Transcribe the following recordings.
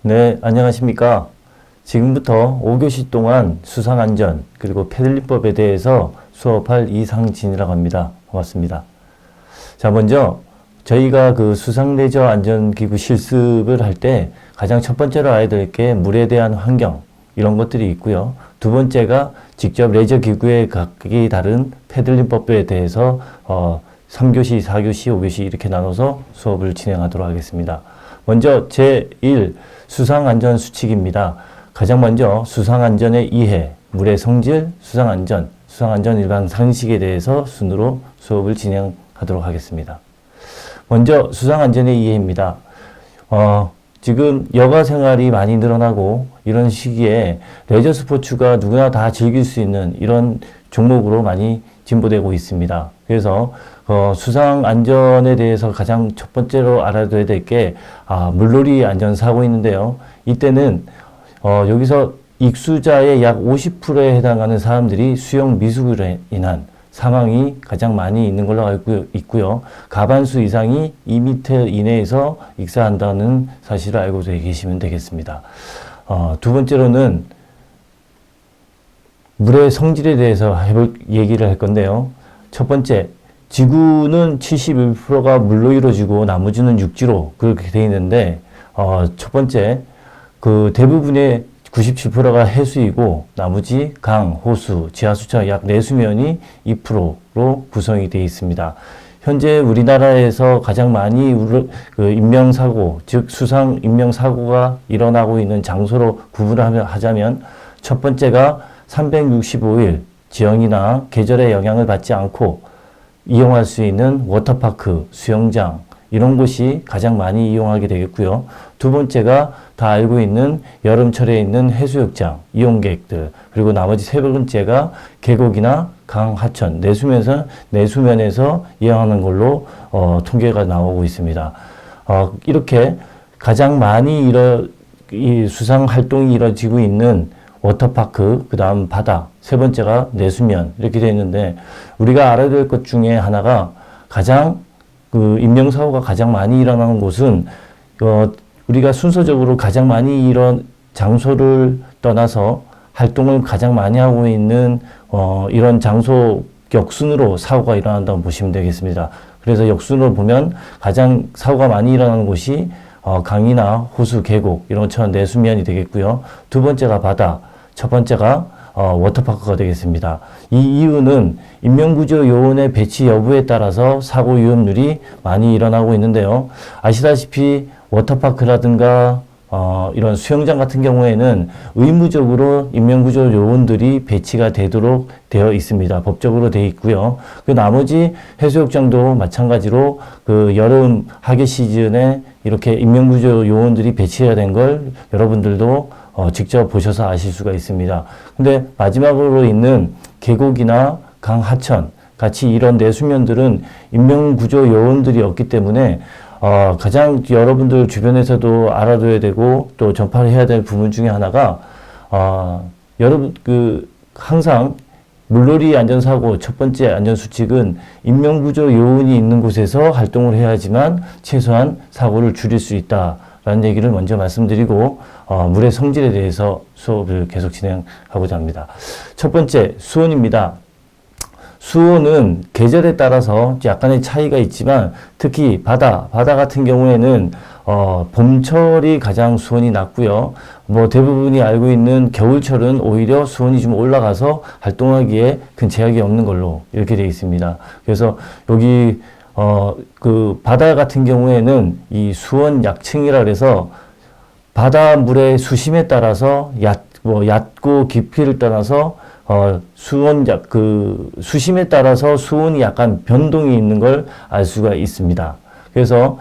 네, 안녕하십니까. 지금부터 5교시 동안 수상안전 그리고 패들림법에 대해서 수업할 이상진이라고 합니다. 반갑습니다. 자, 먼저 저희가 그 수상레저 안전기구 실습을 할 때 가장 첫 번째로 알아야 될 게 물에 대한 환경 이런 것들이 있고요. 두 번째가 직접 레저 기구의 각기 다른 패들림법에 대해서 3교시, 4교시, 5교시 이렇게 나눠서 수업을 진행하도록 하겠습니다. 먼저 제1 수상안전수칙입니다. 가장 먼저 수상안전의 이해, 물의 성질, 수상안전 일반 상식에 대해서 순으로 수업을 진행하도록 하겠습니다. 먼저 수상안전의 이해입니다. 지금 여가 생활이 많이 늘어나고 이런 시기에 레저 스포츠가 누구나 다 즐길 수 있는 이런 종목으로 많이 진보되고 있습니다. 그래서 수상 안전에 대해서 가장 첫 번째로 알아둬야 될 게 물놀이 안전사고 있는데요. 이때는 여기서 익수자의 약 50%에 해당하는 사람들이 수영 미숙으로 인한 사망이 가장 많이 있는 걸로 알고 있고요. 가반수 이상이 2m 이내에서 익사한다는 사실을 알고 계시면 되겠습니다. 두 번째로는 물의 성질에 대해서 얘기를 할 건데요. 첫 번째, 지구는 71%가 물로 이루어지고 나머지는 육지로 그렇게 되어 있는데, 첫 번째, 그 대부분의 97%가 해수이고 나머지 강, 호수, 지하수처럼 약 내수면이 2%로 구성이 되어 있습니다. 현재 우리나라에서 가장 많이 인명사고, 즉 수상 인명사고가 일어나고 있는 장소로 구분을 하자면 첫 번째가 365일 지형이나 계절의 영향을 받지 않고 이용할 수 있는 워터파크, 수영장 이런 곳이 가장 많이 이용하게 되겠고요. 두 번째가 다 알고 있는 여름철에 있는 해수욕장, 이용객들, 그리고 나머지 세 번째가 계곡이나 강, 하천, 내수면에서 이용하는 걸로 통계가 나오고 있습니다. 이렇게 가장 많이 이 수상 활동이 이루어지고 있는 워터파크, 그 다음 바다, 세 번째가 내수면 이렇게 되어 있는데 우리가 알아야 될 것 중에 하나가 가장 인명사고가 가장 많이 일어나는 곳은 우리가 순서적으로 가장 많이 이런 장소를 떠나서 활동을 가장 많이 하고 있는 이런 장소 역순으로 사고가 일어난다고 보시면 되겠습니다. 그래서 역순으로 보면 가장 사고가 많이 일어나는 곳이 강이나 호수, 계곡 이런 것처럼 내수면이 되겠고요. 두 번째가 바다, 첫 번째가 워터파크가 되겠습니다. 이 이유는 인명구조 요원의 배치 여부에 따라서 사고 위험률이 많이 일어나고 있는데요. 아시다시피 워터파크라든가 이런 수영장 같은 경우에는 의무적으로 인명구조 요원들이 배치가 되도록 되어 있습니다. 법적으로 되어 있고요. 그 나머지 해수욕장도 마찬가지로 그 여름 하계 시즌에 이렇게 인명구조 요원들이 배치해야 된 걸 여러분들도 직접 보셔서 아실 수가 있습니다. 근데 마지막으로 있는 계곡이나 강, 하천 같이 이런 내수면들은 인명구조 요원들이 없기 때문에 가장 여러분들 주변에서도 알아둬야 되고 또 전파를 해야 될 부분 중에 하나가 여러분 항상 물놀이 안전사고 첫 번째 안전수칙은 인명구조 요원이 있는 곳에서 활동을 해야지만 최소한 사고를 줄일 수 있다라는 얘기를 먼저 말씀드리고 물의 성질에 대해서 수업을 계속 진행하고자 합니다. 첫 번째, 수온입니다. 수온은 계절에 따라서 약간의 차이가 있지만 특히 바다 같은 경우에는 봄철이 가장 수온이 낮고요. 대부분이 알고 있는 겨울철은 오히려 수온이 좀 올라가서 활동하기에 큰 제약이 없는 걸로 이렇게 되어 있습니다. 그래서 여기 바다 같은 경우에는 이 수온 약층이라 그래서 바닷물의 수심에 따라서 얕고 깊이를 떠나서 수심에 따라서 수온이 약간 변동이 있는 걸 알 수가 있습니다. 그래서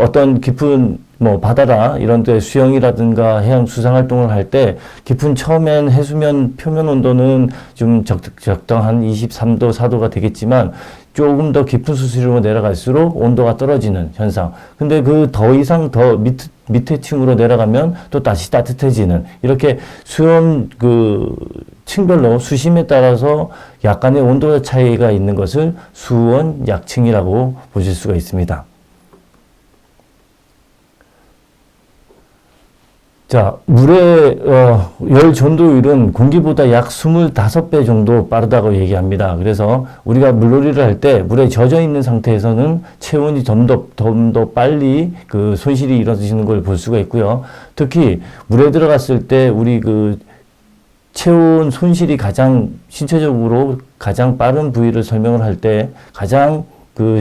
어떤 깊은 바다라 이런 데 수영이라든가 해양 수상 활동을 할 때 깊은 처음엔 해수면 표면 온도는 좀 적당한 23도, 4도가 되겠지만 조금 더 깊은 수심으로 내려갈수록 온도가 떨어지는 현상. 근데 더 이상 더 밑에 층으로 내려가면 또 다시 따뜻해지는 이렇게 수온 층별로 수심에 따라서 약간의 온도 차이가 있는 것을 수온 약층이라고 보실 수가 있습니다. 자, 물의 열 전도율은 공기보다 약 25배 정도 빠르다고 얘기합니다. 그래서 우리가 물놀이를 할 때 물에 젖어 있는 상태에서는 체온이 좀 더 빨리 그 손실이 이루어지는 걸 볼 수가 있고요. 특히 물에 들어갔을 때 우리 그 체온 손실이 가장 신체적으로 가장 빠른 부위를 설명을 할 때 가장 그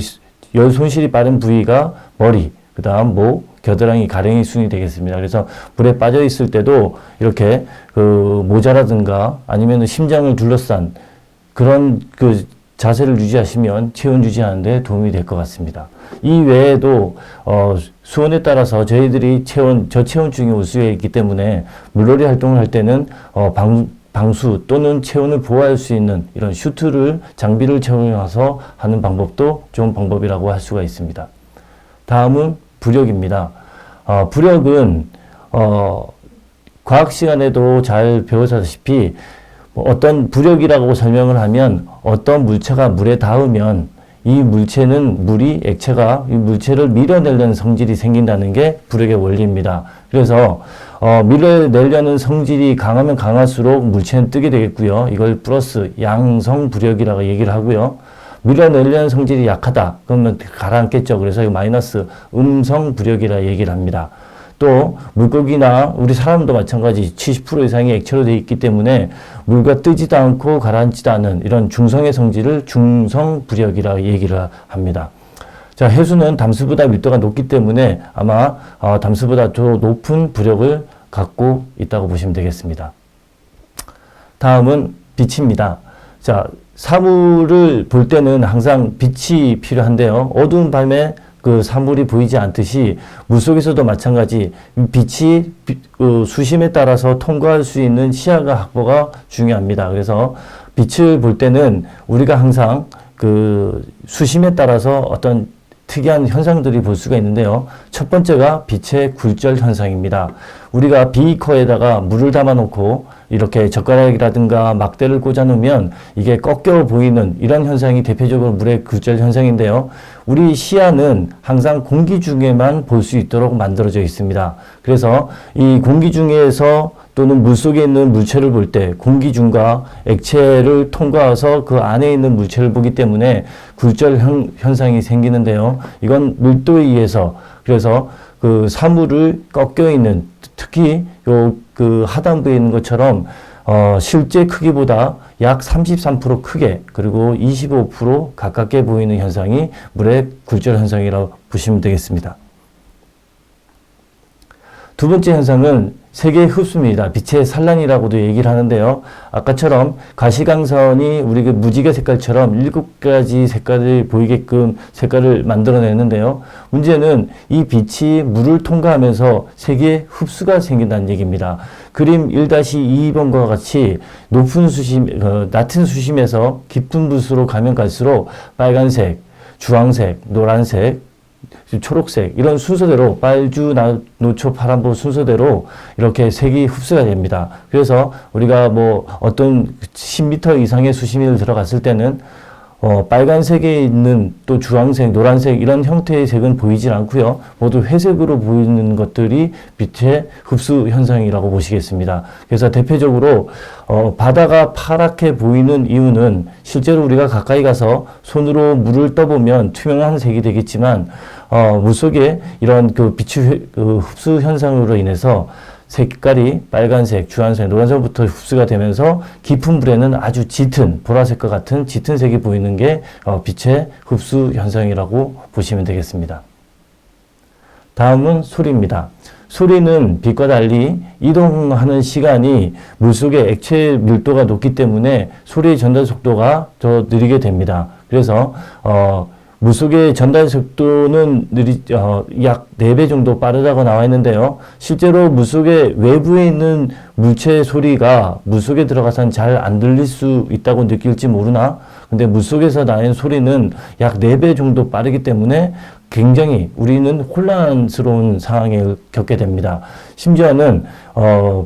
열 손실이 빠른 부위가 머리, 그 다음 목, 겨드랑이, 가랭이 순이 되겠습니다. 그래서 물에 빠져 있을 때도 이렇게 그 모자라든가 아니면 심장을 둘러싼 그런 그 자세를 유지하시면 체온 유지하는 데 도움이 될 것 같습니다. 이 외에도 수온에 따라서 저희들이 저체온증이 올 수 있기 때문에 물놀이 활동을 할 때는 방수 또는 체온을 보호할 수 있는 이런 장비를 채용해서 하는 방법도 좋은 방법이라고 할 수가 있습니다. 다음은 부력입니다. 부력은 과학 시간에도 잘 배우셨다시피 어떤 부력이라고 설명을 하면 어떤 물체가 물에 닿으면 이 물체는 이 물체를 밀어내려는 성질이 생긴다는 게 부력의 원리입니다. 그래서 밀어내려는 성질이 강하면 강할수록 물체는 뜨게 되겠고요. 이걸 플러스 양성 부력이라고 얘기를 하고요. 밀어내려는 성질이 약하다. 그러면 가라앉겠죠. 그래서 마이너스 음성 부력이라 얘기를 합니다. 또 물고기나 우리 사람도 마찬가지 70% 이상이 액체로 되어 있기 때문에 물과 뜨지도 않고 가라앉지도 않은 이런 중성의 성질을 중성 부력이라 얘기를 합니다. 자, 해수는 담수보다 밀도가 높기 때문에 아마 담수보다 더 높은 부력을 갖고 있다고 보시면 되겠습니다. 다음은 빛입니다. 자, 사물을 볼 때는 항상 빛이 필요한데요. 어두운 밤에 그 사물이 보이지 않듯이 물속에서도 마찬가지 빛이 수심에 따라서 통과할 수 있는 시야가 확보가 중요합니다. 그래서 빛을 볼 때는 우리가 항상 그 수심에 따라서 어떤 특이한 현상들이 볼 수가 있는데요. 첫 번째가 빛의 굴절 현상입니다. 우리가 비커에다가 물을 담아 놓고 이렇게 젓가락이라든가 막대를 꽂아 놓으면 이게 꺾여 보이는 이런 현상이 대표적으로 물의 굴절 현상인데요. 우리 시야는 항상 공기 중에만 볼 수 있도록 만들어져 있습니다. 그래서 이 공기 중에서 또는 물속에 있는 물체를 볼 때 공기 중과 액체를 통과해서 그 안에 있는 물체를 보기 때문에 굴절 현상이 생기는데요. 이건 밀도에 의해서 그래서 그 사물을 꺾여 있는 특히 그 하단부에 있는 것처럼 실제 크기보다 약 33% 크게 그리고 25% 가깝게 보이는 현상이 물의 굴절 현상이라고 보시면 되겠습니다. 두 번째 현상은 세계의 흡수입니다. 빛의 산란이라고도 얘기를 하는데요. 아까처럼 가시광선이 우리 그 무지개 색깔처럼 7가지 색깔을 보이게끔 색깔을 만들어내는데요. 문제는 이 빛이 물을 통과하면서 세계의 흡수가 생긴다는 얘기입니다. 그림 1-2번과 같이 낮은 수심에서 깊은 붓으로 가면 갈수록 빨간색, 주황색, 노란색, 초록색 이런 순서대로 빨주, 노초, 파란보 순서대로 이렇게 색이 흡수가 됩니다. 그래서 우리가 뭐 어떤 10m 이상의 수심을 들어갔을 때는 빨간색에 있는 또 주황색, 노란색 이런 형태의 색은 보이질 않고요. 모두 회색으로 보이는 것들이 빛의 흡수 현상이라고 보시겠습니다. 그래서 대표적으로 바다가 파랗게 보이는 이유는 실제로 우리가 가까이 가서 손으로 물을 떠보면 투명한 색이 되겠지만 물속에 이런 그 빛의 흡수 현상으로 인해서 색깔이 빨간색, 주황색, 노란색부터 흡수가 되면서 깊은 물에는 아주 짙은 보라색과 같은 짙은 색이 보이는 게 빛의 흡수 현상이라고 보시면 되겠습니다. 다음은 소리입니다. 소리는 빛과 달리 이동하는 시간이 물속의 액체 밀도가 높기 때문에 소리의 전달 속도가 더 느리게 됩니다. 그래서 물속의 전달 속도는 약 4배 정도 빠르다고 나와 있는데요. 실제로 물속의 외부에 있는 물체의 소리가 물속에 들어가서는 잘 안 들릴 수 있다고 느낄지 모르나 근데 물속에서 나는 소리는 약 4배 정도 빠르기 때문에 굉장히 우리는 혼란스러운 상황을 겪게 됩니다. 심지어는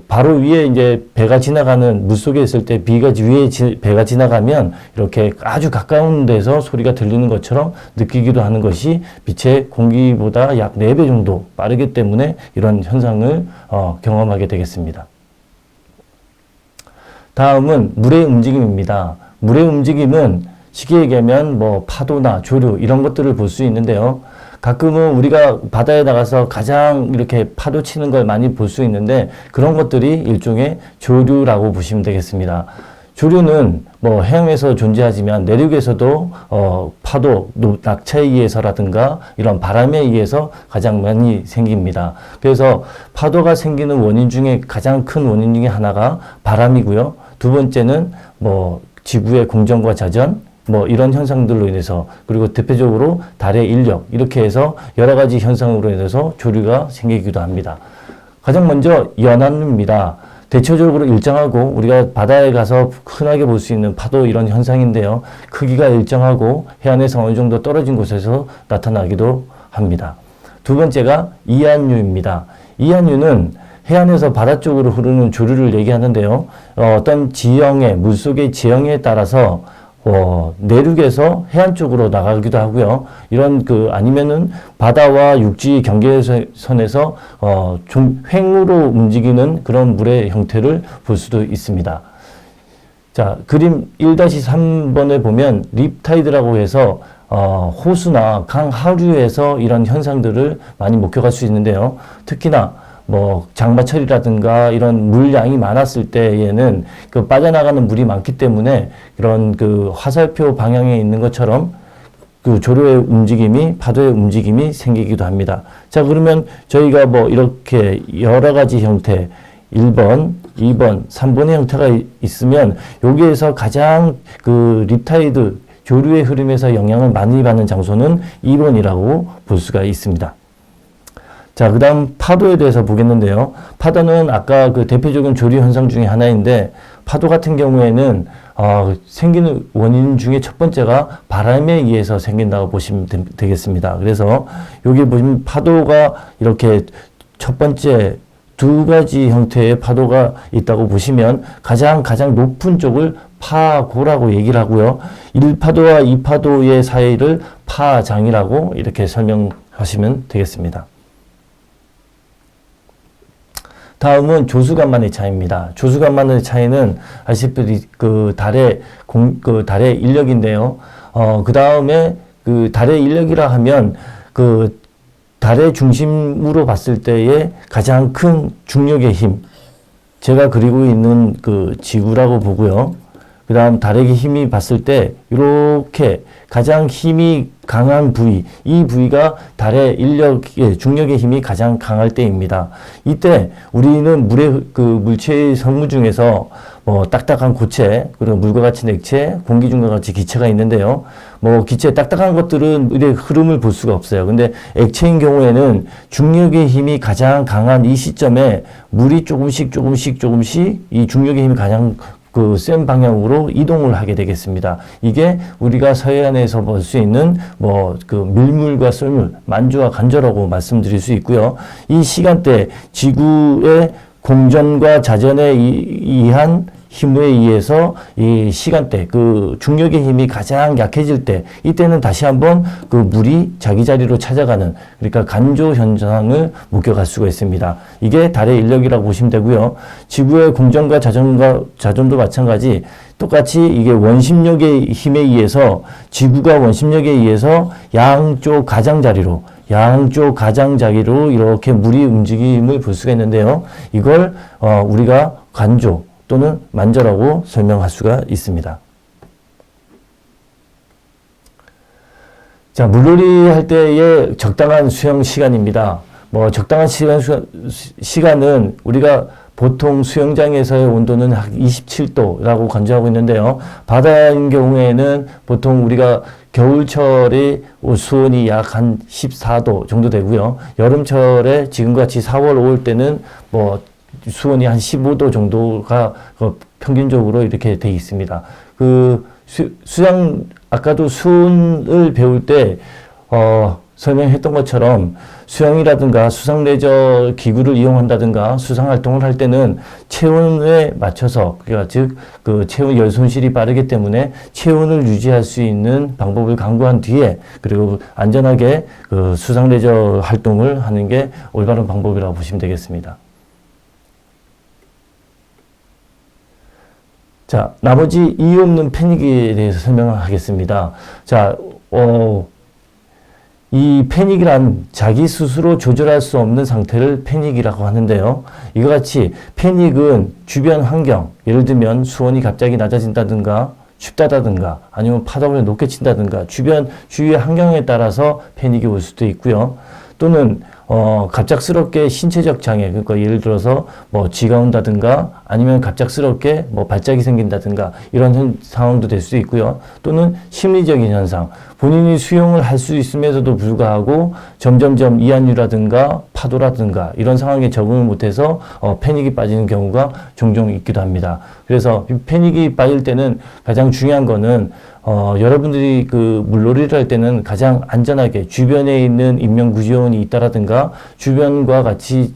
바로 위에 이제 배가 지나가는, 물속에 있을 때 배가 지나가면 이렇게 아주 가까운 데서 소리가 들리는 것처럼 느끼기도 하는 것이 빛의 공기보다 약 4배 정도 빠르기 때문에 이런 현상을 경험하게 되겠습니다. 다음은 물의 움직임입니다. 물의 움직임은 쉽게 얘기하면 뭐 파도나 조류 이런 것들을 볼 수 있는데요. 가끔은 우리가 바다에 나가서 가장 이렇게 파도 치는 걸 많이 볼 수 있는데 그런 것들이 일종의 조류라고 보시면 되겠습니다. 조류는 뭐 해양에서 존재하지만 내륙에서도 파도, 낙차에 의해서라든가 이런 바람에 의해서 가장 많이 생깁니다. 그래서 파도가 생기는 원인 중에 가장 큰 원인 중에 하나가 바람이고요. 두 번째는 뭐 지구의 공전과 자전, 뭐 이런 현상들로 인해서, 그리고 대표적으로 달의 인력, 이렇게 해서 여러 가지 현상으로 인해서 조류가 생기기도 합니다. 가장 먼저 연안입니다. 대체적으로 일정하고 우리가 바다에 가서 흔하게 볼 수 있는 파도 이런 현상인데요. 크기가 일정하고 해안에서 어느 정도 떨어진 곳에서 나타나기도 합니다. 두 번째가 이안류입니다. 이안류는 해안에서 바다 쪽으로 흐르는 조류를 얘기하는데요. 어떤 지형의, 물속의 지형에 따라서 내륙에서 해안 쪽으로 나가기도 하고요. 이런 아니면은 바다와 육지 경계선에서 좀 횡으로 움직이는 그런 물의 형태를 볼 수도 있습니다. 자, 그림 1-3번에 보면 립타이드라고 해서 호수나 강 하류에서 이런 현상들을 많이 목격할 수 있는데요. 특히나 뭐 장마철이라든가 이런 물량이 많았을 때에는 빠져나가는 물이 많기 때문에 그런 화살표 방향에 있는 것처럼 조류의 움직임이, 파도의 움직임이 생기기도 합니다. 자, 그러면 저희가 뭐 이렇게 여러 가지 형태 1번, 2번, 3번의 형태가 있으면 여기에서 가장 립타이드 조류의 흐름에서 영향을 많이 받는 장소는 2번이라고 볼 수가 있습니다. 자, 그 다음 파도에 대해서 보겠는데요. 파도는 아까 대표적인 조류 현상 중에 하나인데, 파도 같은 경우에는 생기는 원인 중에 첫 번째가 바람에 의해서 생긴다고 보시면 되겠습니다. 그래서 여기 보시면 파도가 이렇게 첫 번째 두 가지 형태의 파도가 있다고 보시면 가장 높은 쪽을 파고라고 얘기를 하고요. 1파도와 2파도의 사이를 파장이라고 이렇게 설명하시면 되겠습니다. 다음은 조수간만의 차이입니다. 조수간만의 차이는 아시다시피 달의 인력인데요. 그 다음에 달의 인력이라 하면 달의 중심으로 봤을 때의 가장 큰 중력의 힘, 제가 그리고 있는 지구라고 보고요. 그 다음 달의 힘이 봤을 때 이렇게 가장 힘이 강한 부위, 이 부위가 달의 중력의 힘이 가장 강할 때입니다. 이때 우리는 물체의 성분 중에서 딱딱한 고체, 그리고 물과 같은 액체, 공기 중과 같이 기체가 있는데요. 기체 딱딱한 것들은 우리의 흐름을 볼 수가 없어요. 근데 액체인 경우에는 중력의 힘이 가장 강한 이 시점에 물이 조금씩 이 중력의 힘이 가장 센 방향으로 이동을 하게 되겠습니다. 이게 우리가 서해안에서 볼 수 있는 밀물과 썰물, 만주와 간조라고 말씀드릴 수 있고요. 이 시간대 지구의 공전과 자전에 의한 힘에 의해서 이 시간대, 중력의 힘이 가장 약해질 때, 이때는 다시 한번 물이 자기 자리로 찾아가는, 그러니까 간조 현상을 목격할 수가 있습니다. 이게 달의 인력이라고 보시면 되고요. 지구의 공전과 자전도 마찬가지, 똑같이 이게 원심력의 힘에 의해서, 지구가 원심력에 의해서 양쪽 가장자리로 이렇게 물이 움직임을 볼 수가 있는데요. 이걸 우리가 간조 또는 만조라고 설명할 수가 있습니다. 자, 물놀이 할 때의 적당한 수영 시간입니다. 적당한 시간은 우리가 보통 수영장에서의 온도는 한 27도라고 간주하고 있는데요. 바다인 경우에는 보통 우리가 겨울철에 수온이 약 한 14도 정도 되고요. 여름철에 지금같이 4월, 5월 때는 수온이 한 15도 정도가 평균적으로 이렇게 돼 있습니다. 아까도 수온을 배울 때, 설명했던 것처럼 수영이라든가 수상 레저 기구를 이용한다든가 수상 활동을 할 때는 체온에 맞춰서, 그러니까 즉, 그 체온 열 손실이 빠르기 때문에 체온을 유지할 수 있는 방법을 강구한 뒤에, 그리고 안전하게 그 수상 레저 활동을 하는 게 올바른 방법이라고 보시면 되겠습니다. 자, 나머지 이유 없는 패닉에 대해서 설명하겠습니다. 자, 이 패닉이란 자기 스스로 조절할 수 없는 상태를 패닉이라고 하는데요. 이와 같이 패닉은 주변 환경, 예를 들면 수온이 갑자기 낮아진다든가 춥다든가 아니면 파도가 높게 친다든가 주위의 환경에 따라서 패닉이 올 수도 있고요. 또는 갑작스럽게 신체적 장애, 그러니까 예를 들어서 뭐 쥐가 온다든가 아니면 갑작스럽게 뭐 발작이 생긴다든가 이런 상황도 될 수 있고요. 또는 심리적인 현상, 본인이 수영을 할 수 있음에도 불구하고 점점점 이한류라든가 파도라든가 이런 상황에 적응을 못해서 패닉이 빠지는 경우가 종종 있기도 합니다. 그래서 패닉이 빠질 때는 가장 중요한 거는 여러분들이 그 물놀이를 할 때는 가장 안전하게 주변에 있는 인명구조원이 있다라든가 주변과 같이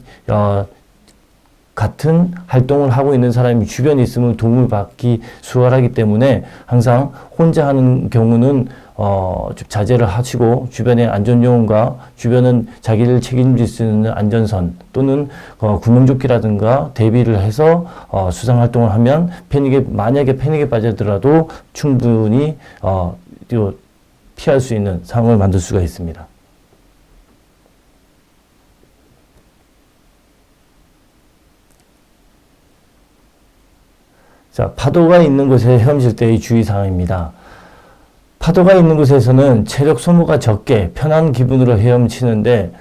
같은 활동을 하고 있는 사람이 주변에 있으면 도움을 받기 수월하기 때문에 항상 혼자 하는 경우는 좀 자제를 하시고 주변의 안전요원과 주변은 자기를 책임질 수 있는 안전선 또는 구명조끼라든가 대비를 해서 수상활동을 하면 만약에 패닉에 빠지더라도 충분히 피할 수 있는 상황을 만들 수가 있습니다. 자, 파도가 있는 곳에 헤엄칠 때의 주의사항입니다. 파도가 있는 곳에서는 체력 소모가 적게 편한 기분으로 헤엄치는데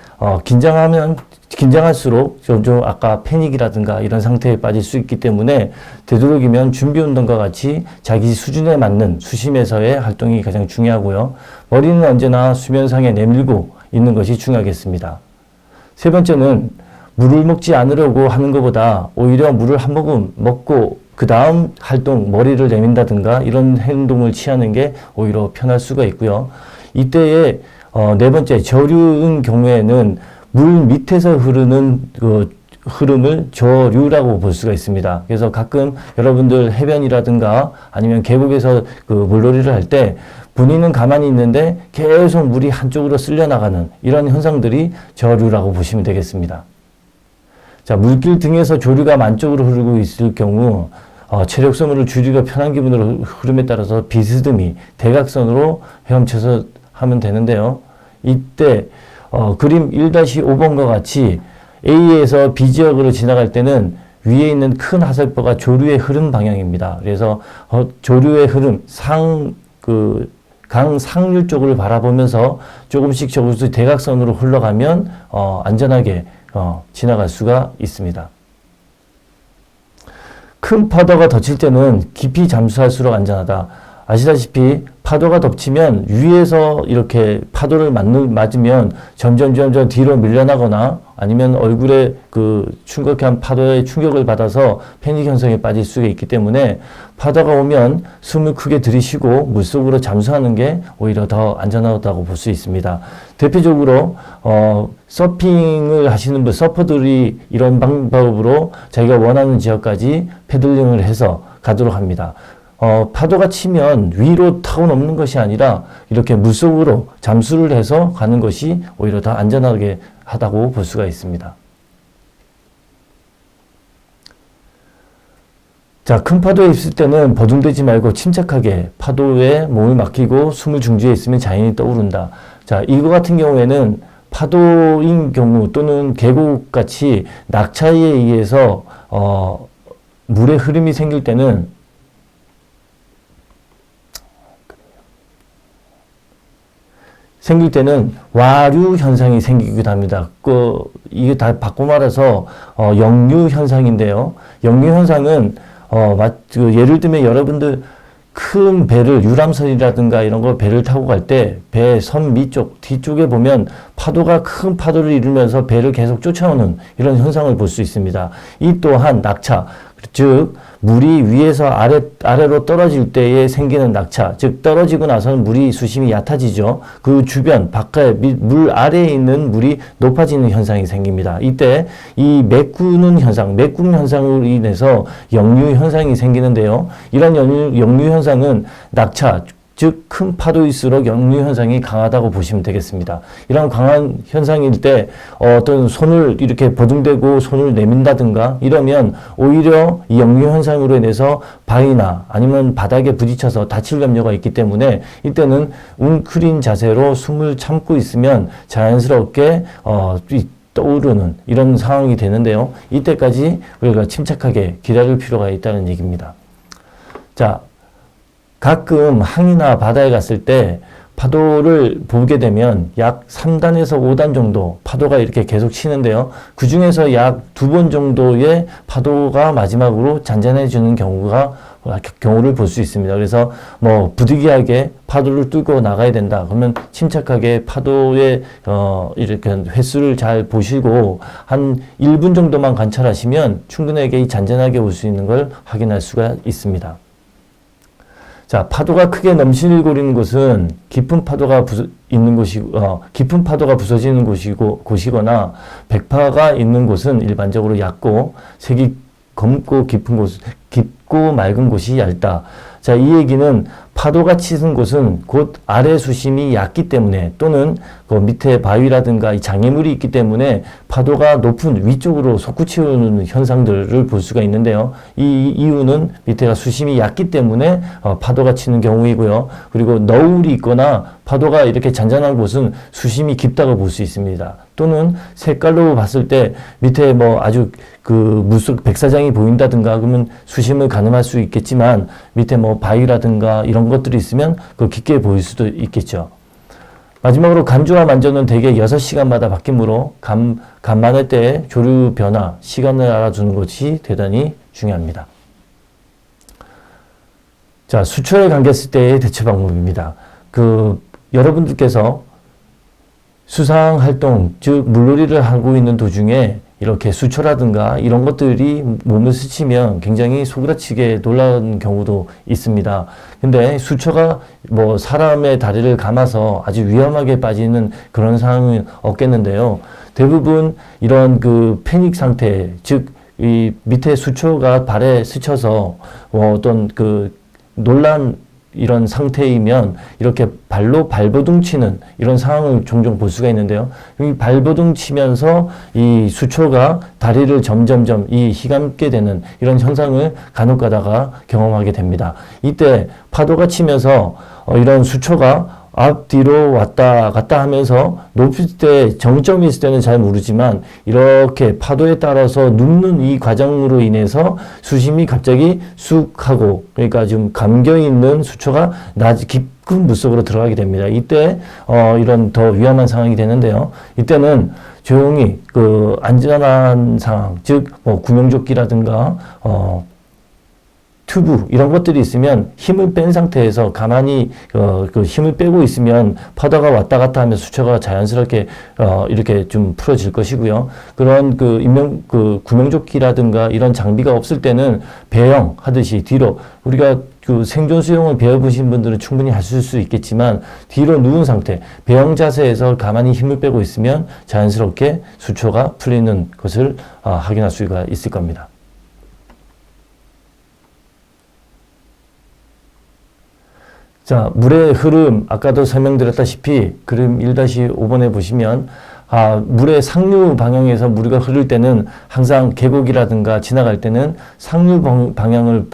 긴장할수록 점점 아까 패닉이라든가 이런 상태에 빠질 수 있기 때문에 되도록이면 준비운동과 같이 자기 수준에 맞는 수심에서의 활동이 가장 중요하고요. 머리는 언제나 수면상에 내밀고 있는 것이 중요하겠습니다. 세 번째는 물을 먹지 않으려고 하는 것보다 오히려 물을 한 모금 먹고 그 다음 활동, 머리를 내민다든가 이런 행동을 취하는 게 오히려 편할 수가 있고요. 이때에 네 번째, 저류인 경우에는 물 밑에서 흐르는 그 흐름을 저류라고 볼 수가 있습니다. 그래서 가끔 여러분들 해변이라든가 아니면 계곡에서 그 물놀이를 할 때 본인은 가만히 있는데 계속 물이 한쪽으로 쓸려 나가는 이런 현상들이 저류라고 보시면 되겠습니다. 자, 물길 등에서 조류가 만쪽으로 흐르고 있을 경우 체력 소모를 줄이고 편한 기분으로 흐름에 따라서 비스듬히 대각선으로 헤엄쳐서 하면 되는데요. 이때 그림 1-5번과 같이 A에서 B 지역으로 지나갈 때는 위에 있는 큰 하설포가 조류의 흐름 방향입니다. 그래서 조류의 흐름 강 상류 쪽을 바라보면서 조금씩 대각선으로 흘러가면 안전하게 지나갈 수가 있습니다. 큰 파도가 덮칠 때는 깊이 잠수할수록 안전하다. 아시다시피 파도가 덮치면 위에서 이렇게 파도를 맞으면 점점 뒤로 밀려나거나 아니면 얼굴에 그 충격한 파도의 충격을 받아서 패닉 현상에 빠질 수가 있기 때문에 파도가 오면 숨을 크게 들이쉬고 물속으로 잠수하는 게 오히려 더 안전하다고 볼 수 있습니다. 대표적으로 서핑을 하시는 서퍼들이 이런 방법으로 자기가 원하는 지역까지 패들링을 해서 가도록 합니다. 파도가 치면 위로 타고 넘는 것이 아니라 이렇게 물속으로 잠수를 해서 가는 것이 오히려 더 안전하게 하다고 볼 수가 있습니다. 자, 큰 파도에 있을 때는 버둥대지 말고 침착하게 파도에 몸을 맡기고 숨을 중지해 있으면 자연히 떠오른다. 자, 이거 같은 경우에는 파도인 경우 또는 계곡같이 낙차에 의해서 물의 흐름이 생길 때는 와류 현상이 생기기도 합니다. 이게 다 바꿔 말해서 역류 현상인데요. 역류 현상은 예를 들면 여러분들 큰 배를 유람선이라든가 이런 거 배를 타고 갈 때 배 선 밑쪽 뒤쪽에 보면 파도가 큰 파도를 이루면서 배를 계속 쫓아오는 이런 현상을 볼 수 있습니다. 이 또한 낙차, 즉 물이 위에서 아래로 떨어질 때에 생기는 낙차, 즉 떨어지고 나서는 물이 수심이 얕아지죠. 그 주변 바깥에 물 아래에 있는 물이 높아지는 현상이 생깁니다. 이때 이 메꾸는 현상, 메꿈 현상으로 인해서 역류 현상이 생기는데요. 이런 역류 현상은 낙차, 즉 큰 파도일수록 역류 현상이 강하다고 보시면 되겠습니다. 이런 강한 현상일 때 어떤 손을 이렇게 버둥대고 손을 내민다든가 이러면 오히려 이 역류 현상으로 인해서 바위나 아니면 바닥에 부딪혀서 다칠 염려가 있기 때문에 이때는 웅크린 자세로 숨을 참고 있으면 자연스럽게 떠오르는 이런 상황이 되는데요. 이때까지 우리가 침착하게 기다릴 필요가 있다는 얘기입니다. 자, 가끔 항이나 바다에 갔을 때 파도를 보게 되면 약 3단에서 5단 정도 파도가 이렇게 계속 치는데요. 그 중에서 약 2번 정도의 파도가 마지막으로 잔잔해지는 경우를 볼 수 있습니다. 그래서 뭐 부득이하게 파도를 뚫고 나가야 된다. 그러면 침착하게 파도의 이렇게 횟수를 잘 보시고 한 1분 정도만 관찰하시면 충분하게 잔잔하게 올 수 있는 걸 확인할 수가 있습니다. 자, 파도가 크게 넘실거리는 곳은 깊은 파도가 깊은 파도가 부서지는 곳이거나 백파가 있는 곳은 일반적으로 얕고 색이 검고 깊고 맑은 곳이 얇다. 자, 이 얘기는 파도가 치는 곳은 곧 아래 수심이 얕기 때문에 또는 그 밑에 바위라든가 이 장애물이 있기 때문에 파도가 높은 위쪽으로 솟구치는 현상들을 볼 수가 있는데요. 이 이유는 밑에가 수심이 얕기 때문에 파도가 치는 경우이고요. 그리고 너울이 있거나 파도가 이렇게 잔잔한 곳은 수심이 깊다고 볼 수 있습니다. 또는 색깔로 봤을 때 밑에 뭐 아주 그 물속 백사장이 보인다든가 그러면 수심을 가늠할 수 있겠지만 밑에 뭐 바위라든가 이런 것들이 있으면 그 깊게 보일 수도 있겠죠. 마지막으로 간주와 만조는 대개 6시간마다 바뀌므로 간만할 때 조류 변화, 시간을 알아두는 것이 대단히 중요합니다. 자, 수초에 감겼을 때의 대처 방법입니다. 여러분들께서 수상 활동, 즉 물놀이를 하고 있는 도중에 이렇게 수초라든가 이런 것들이 몸을 스치면 굉장히 소그라치게 놀라는 경우도 있습니다. 근데 수초가 뭐 사람의 다리를 감아서 아주 위험하게 빠지는 그런 상황은 없겠는데요. 대부분 이런 그 패닉 상태, 즉 이 밑에 수초가 발에 스쳐서 어떤 그 놀란 이런 상태이면 이렇게 발로 발버둥 치는 이런 상황을 종종 볼 수가 있는데요. 이 발버둥 치면서 이 수초가 다리를 점점점 휘감게 되는 이런 현상을 간혹 가다가 경험하게 됩니다. 이때 파도가 치면서 이런 수초가 앞뒤로 왔다 갔다 하면서 높을 때 정점이 있을 때는 잘 모르지만 이렇게 파도에 따라서 눕는 이 과정으로 인해서 수심이 갑자기 쑥 하고 그러니까 좀 감겨있는 수초가 깊은 물속으로 들어가게 됩니다. 이때 이런 더 위험한 상황이 되는데요. 이때는 조용히 그 안전한 상황, 즉 뭐 구명조끼라든가 튜브 이런 것들이 있으면 힘을 뺀 상태에서 가만히 그 힘을 빼고 있으면 파도가 왔다 갔다 하면 수초가 자연스럽게 이렇게 좀 풀어질 것이고요. 그런 구명조끼라든가 이런 장비가 없을 때는 배영 하듯이 뒤로 우리가 그 생존 수영을 배워보신 분들은 충분히 하실 수 있겠지만 뒤로 누운 상태, 배영 자세에서 가만히 힘을 빼고 있으면 자연스럽게 수초가 풀리는 것을 확인할 수가 있을 겁니다. 자, 물의 흐름, 아까도 설명드렸다시피 그림 1-5번에 보시면 물의 상류 방향에서 물이 흐를 때는 항상 계곡이라든가 지나갈 때는 상류 방향을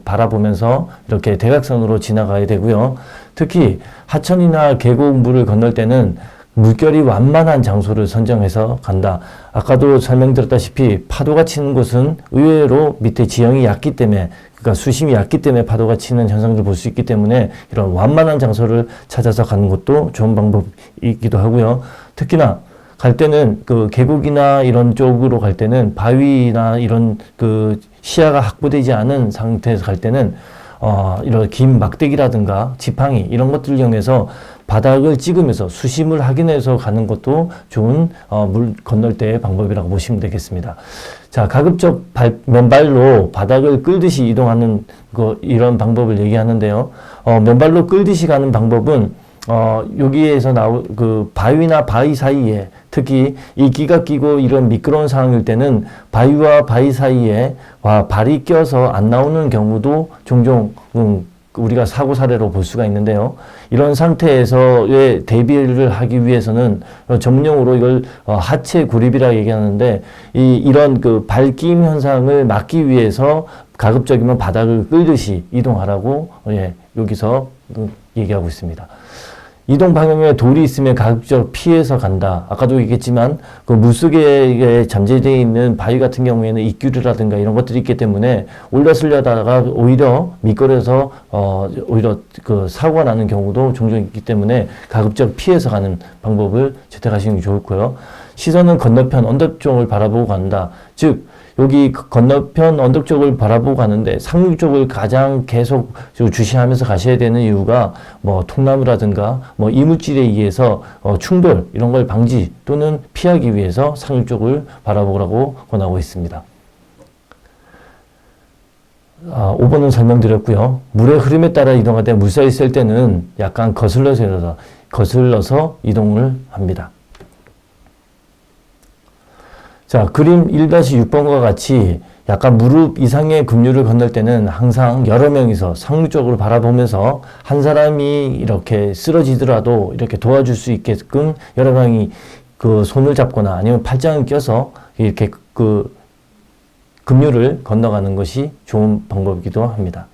바라보면서 이렇게 대각선으로 지나가야 되고요. 특히 하천이나 계곡 물을 건널 때는 물결이 완만한 장소를 선정해서 간다. 아까도 설명드렸다시피 파도가 치는 곳은 의외로 밑에 지형이 얕기 때문에 그러니까 수심이 얕기 때문에 파도가 치는 현상을 볼 수 있기 때문에 이런 완만한 장소를 찾아서 가는 것도 좋은 방법이기도 하고요. 특히나 갈 때는 그 계곡이나 이런 쪽으로 갈 때는 바위나 이런 그 시야가 확보되지 않은 상태에서 갈 때는 이런 긴 막대기라든가 지팡이 이런 것들을 이용해서 바닥을 찍으면서 수심을 확인해서 가는 것도 좋은 물 건널 때의 방법이라고 보시면 되겠습니다. 자, 가급적 맨발로 바닥을 끌듯이 이동하는 이런 방법을 얘기하는데요. 맨발로 끌듯이 가는 방법은 여기에서 바위나 바위 사이에, 특히 이끼가 끼고 이런 미끄러운 상황일 때는 바위와 바위 사이에 발이 껴서 안 나오는 경우도 종종 우리가 사고 사례로 볼 수가 있는데요. 이런 상태에서의 대비를 하기 위해서는 전문용어로 이걸 하체 구립이라 얘기하는데, 이런 발김 현상을 막기 위해서 가급적이면 바닥을 끌듯이 이동하라고 여기서 얘기하고 있습니다. 이동 방향에 돌이 있으면 가급적 피해서 간다. 아까도 얘기했지만 물속에 잠재되어 있는 바위 같은 경우에는 이끼류라든가 이런 것들이 있기 때문에 올라서려다가 오히려 미끄러져서 오히려 사고가 나는 경우도 종종 있기 때문에 가급적 피해서 가는 방법을 채택하시는 게 좋고요. 시선은 건너편 언덕 쪽을 바라보고 간다. 즉 여기 건너편 언덕 쪽을 바라보고 가는데 상류 쪽을 가장 계속 주시하면서 가셔야 되는 이유가 통나무라든가 이물질에 의해서 충돌 이런 걸 방지 또는 피하기 위해서 상류 쪽을 바라보라고 권하고 있습니다. 5번은 설명드렸고요. 물의 흐름에 따라 이동할 때 물살이 셀 때는 약간 거슬러서 이동을 합니다. 자, 그림 1-6번과 같이 약간 무릎 이상의 급류를 건널 때는 항상 여러 명이서 상류 쪽으로 바라보면서 한 사람이 이렇게 쓰러지더라도 이렇게 도와줄 수 있게끔 여러 명이 손을 잡거나 아니면 팔짱을 껴서 이렇게 급류를 건너가는 것이 좋은 방법이기도 합니다.